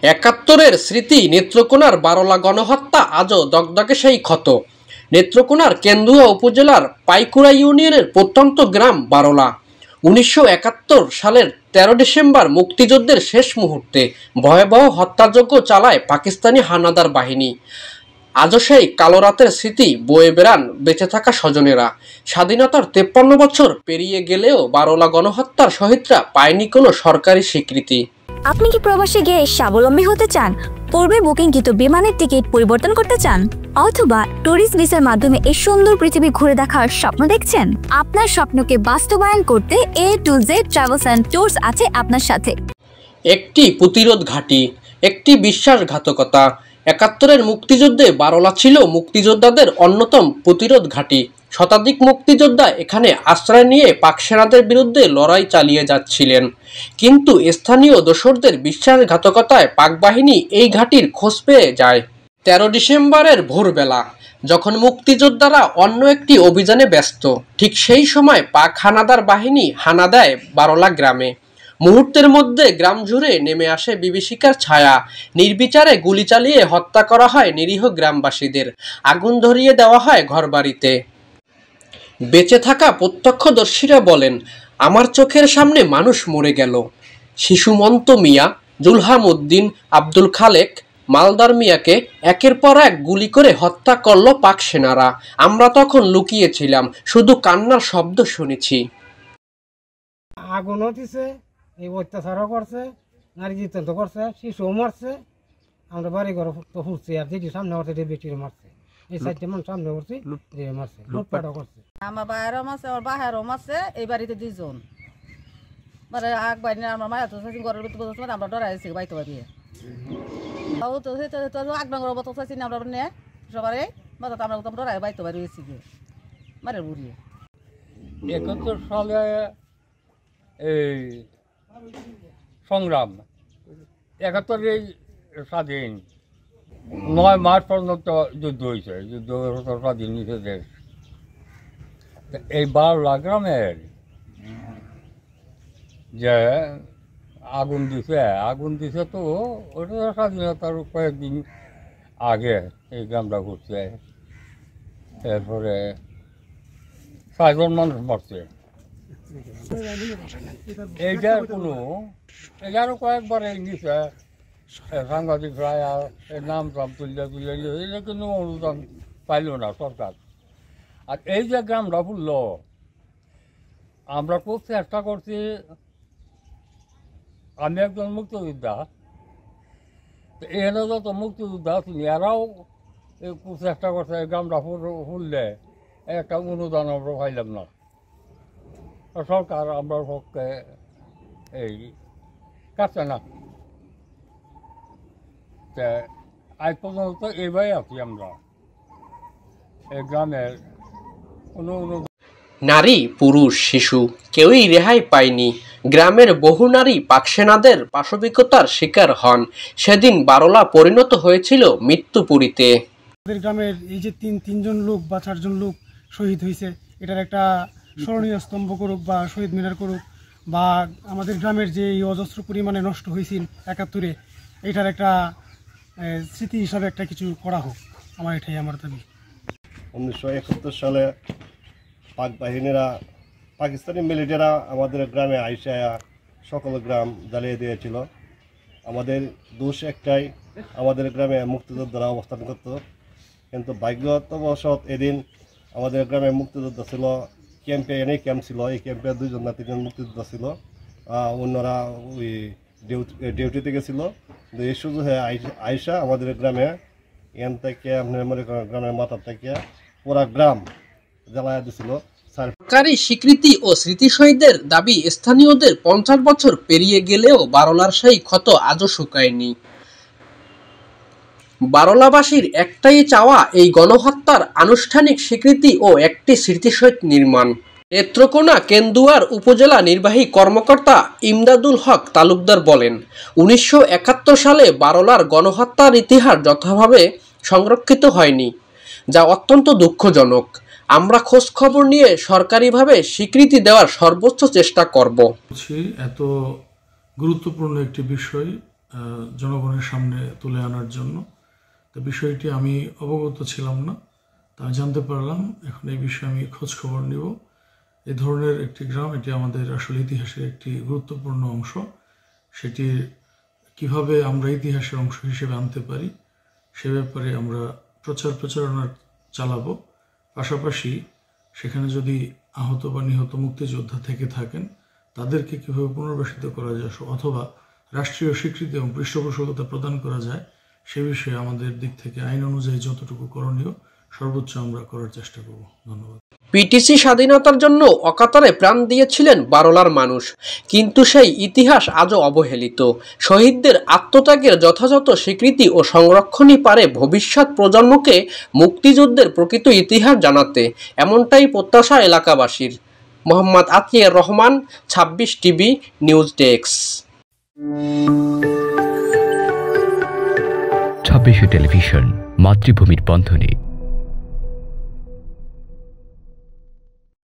একাত্তরের স্মৃতি নেত্রকোনার বারলা গণহত্যা আজও দগদগে সেই ক্ষত। নেত্রকোনার কেন্দুয়া উপজেলার পাইকুড়া ইউনিয়নের প্রত্যন্ত গ্রাম বারলা 1971 সালের 13 ডিসেম্বর মুক্তিযুদ্ধের শেষ মুহূর্তে ভয়াবহ হত্যাযজ্ঞ চালায় পাকিস্তানি হানাদার বাহিনী। আজও সেই কালো রাতের স্মৃতি বয়ে বেড়ান বেঁচে থাকা স্বজনেরা। স্বাধীনতার 53 বছর পেরিয়ে গেলেও বারলা গণহত্যার শহীদরা পায়নি কোনো সরকারি স্বীকৃতি। আপনি কি প্রবাসে গিয়ে স্বাবলম্বী হতে চান? পূর্বে বুকিংকৃত বিমানের টিকিট পরিবর্তন করতে চান, অথবা ট্যুরিস্ট ভিসার মাধ্যমে এই সুন্দর পৃথিবী ঘুরে দেখার স্বপ্ন দেখছেন? আপনার স্বপ্নকে বাস্তবায়ন করতে A to Z travels and tours আছে আপনার সাথে। একটি প্রতিরোধ ঘাঁটি, একটি বিশ্বাসঘাতকতা। 71-এর মুক্তিযুদ্ধে বারলা ছিল মুক্তিযোদ্ধাদের অন্যতম প্রতিরোধ ঘাঁটি। শতাধিক মুক্তিযোদ্ধা এখানে আশ্রয় নিয়ে পাক সেনাদের বিরুদ্ধে লড়াই চালিয়ে যাচ্ছিলেন, কিন্তু স্থানীয় দোসরদের বিশ্বাসঘাতকতায় পাক বাহিনী এই ঘাঁটির খোঁজ পেয়ে যায়। 13 ডিসেম্বরের ভোরবেলা যখন মুক্তিযোদ্ধারা অন্য একটি অভিযানে ব্যস্ত, ঠিক সেই সময় পাক হানাদার বাহিনী হানা দেয় বারলা গ্রামে। মুহূর্তের মধ্যে গ্রাম জুড়ে নেমে আসে বিভীষিকার ছায়া। নির্বিচারে গুলি চালিয়ে হত্যা করা হয় নিরীহ গ্রামবাসীদের, আগুন ধরিয়ে দেওয়া হয় ঘরবাড়িতে। বেঁচে থাকা প্রত্যক্ষদর্শীরা বলেন, আমার চোখের সামনে মানুষ মরে গেল। শিশু মন্ত মিয়া, জুলহাম উদ্দিন, আব্দুল খালেক, মালদার মিয়াকে একের পর এক গুলি করে হত্যা করল পাক সেনারা। আমরা তখন লুকিয়েছিলাম, শুধু কান্নার শব্দ শুনেছি। আগুনও দিছে, এই অত্যাচারও করছে, নারী নির্যাতন করছে, শিশুও মারছে। আমরা বাড়ি ঘর তো ফুটছি, আর যেটি সামনে করছে বেটিও মারছে। এই সাইডটা মানুষ সামনে করছি, মারছে, লুটপাটও করছে। আমার বাইরেও মারছে, আমার বাহারও মারছে। এই বাড়িতে 2 জন মানে আগ বাড়ি আমার মায়ের তো ঘরের ভিতরে বসে আমরা ডরাইছি বাইতে বাড়িয়ে তো আগ ডাঙর বত চাইছি না আমরা নিয়ে সবাই মাথা আমরা ডরাই বাইতে বাড়ি হয়েছি গিয়ে মারে বুড়িয়ে। 71 সালে এই সংগ্রাম, 71 স্বাধীন 9 মার্চ পর্যন্ত যুদ্ধ হয়েছে। যুদ্ধ স্বাধীন হয়েছে দেশ। এই বারলা গ্রামের যে আগুন দিছে তো ওটা স্বাধীনতার কয়েকদিন আগে এই গ্রামটা ঘুরছে। এরপরে 6 জন মানুষ মরছে। এইটার কোনো এগারো কয়েকবার এই নিচে সাংবাদিকরা নাম টাম তুলে এটা কোনো অনুদান পাইল না সরকার। আর এই যে গ্রামটা ফুলল, আমরা খুব চেষ্টা করছি। আমি একজন মুক্তিযোদ্ধা, তো এখানে যত মুক্তিযোদ্ধা আছেন এরাও খুব চেষ্টা করছে এই গ্রামটা ফুললে একটা অনুদান আমরা পাইলাম না। সরকার আমরা পক্ষে এই কাছে না, আজ পর্যন্ত এইভাবে আছি আমরা এই গ্রামের কোনো নারী, পুরুষ, শিশু কেউই রেহাই পায়নি। গ্রামের বহু নারী পাক সেনাদের পাশবিকতার শিকার হন। সেদিন বারলা পরিণত হয়েছিল মৃত্যুপুরীতে। আমাদের গ্রামের এই যে তিনজন লোক বা 4 জন লোক শহীদ হয়েছে, এটার একটা স্মরণীয় স্তম্ভ করুক বা শহীদ মিনার করুক, বা আমাদের গ্রামের যে এই অজস্র পরিমাণে নষ্ট হয়েছিল 71-এ, এটার একটা স্মৃতি হিসাবে একটা কিছু করা হোক, এটাই আমার দাবি। 1971 সালে পাক বাহিনীরা, পাকিস্তানি মিলিটারিরা আমাদের গ্রামে আইসা সকল গ্রাম জ্বালিয়ে দিয়েছিল। আমাদের দোষ একটাই, আমাদের গ্রামে মুক্তিযোদ্ধারা অবস্থান করত, কিন্তু ভাগ্যবশত এদিন আমাদের গ্রামে মুক্তিযোদ্ধা ছিল ক্যাম্পে, এনেই ক্যাম্প ছিল। এই ক্যাম্পে 2 জন না 3 জন মুক্তিযোদ্ধা ছিল, অন্যরা ওই ডিউটিতে গেছিল। কিন্তু এই সুযোগে আইসা আমাদের গ্রামে এন থেকে আপনার মনে করেন গ্রামের মাথা থেকে পুরা গ্রাম জ্বালায়া দিছিল। সরকারি স্বীকৃতি ও স্মৃতি শহীদের দাবি স্থানীয়দের 50 বছর পেরিয়ে গেলেও বারলার সেই ক্ষত আজও শুকায়নি। বারলাবাসীর একটাই চাওয়া, এই গণহত্যার আনুষ্ঠানিক স্বীকৃতি ও একটি স্মৃতিসৌধ নির্মাণ। নেত্রকোনা কেন্দুয়ার উপজেলা নির্বাহী কর্মকর্তা ইমদাদুল হক তালুকদার বলেন, 1971 সালে বারলার গণহত্যার ইতিহাস যথাভাবে সংরক্ষিত হয়নি, যা অত্যন্ত দুঃখজনক। আমরা খোঁজ খবর নিয়ে সরকারিভাবে স্বীকৃতি দেওয়ার সর্বোচ্চ চেষ্টা করব। এত গুরুত্বপূর্ণ একটি বিষয় জনগণের সামনে তুলে আনার জন্য। তো বিষয়টি আমি অবগত ছিলাম না, তা আমি জানতে পারলাম। এখন এই বিষয়ে আমি খোঁজ খবর নিব। এই ধরনের একটি গ্রাম, এটি আমাদের আসলে ইতিহাসের একটি গুরুত্বপূর্ণ অংশ। সেটি কিভাবে আমরা ইতিহাসের অংশ হিসেবে আনতে পারি সে ব্যাপারে আমরা প্রচারণা চালাবো। পাশাপাশি সেখানে যদি আহত বা নিহত মুক্তিযোদ্ধা থেকে থাকেন তাদেরকে কীভাবে পুনর্বাসিত করা যায় অথবা রাষ্ট্রীয় স্বীকৃতি এবং পৃষ্ঠপোষকতা প্রদান করা যায় সে বিষয়ে আমাদের দিক থেকে আইন অনুযায়ী যতটুকু করণীয় সর্বোচ্চ আমরা করার চেষ্টা করব। ধন্যবাদ। পিটিসি স্বাধীনতার জন্য অকাতরে প্রাণ দিয়েছিলেন বারলার মানুষ, কিন্তু সেই ইতিহাস আজও অবহেলিত। শহীদদের আত্মত্যাগের যথাযথ স্বীকৃতি ও সংরক্ষণই পারে ভবিষ্যৎ প্রজন্মকে মুক্তিযুদ্ধের প্রকৃত ইতিহাস জানাতে, এমনটাই প্রত্যাশা এলাকাবাসীর। Mohammad Atiar Rahman, 26 TV news desk. 26 television, মাতৃভূমির বন্ধনে।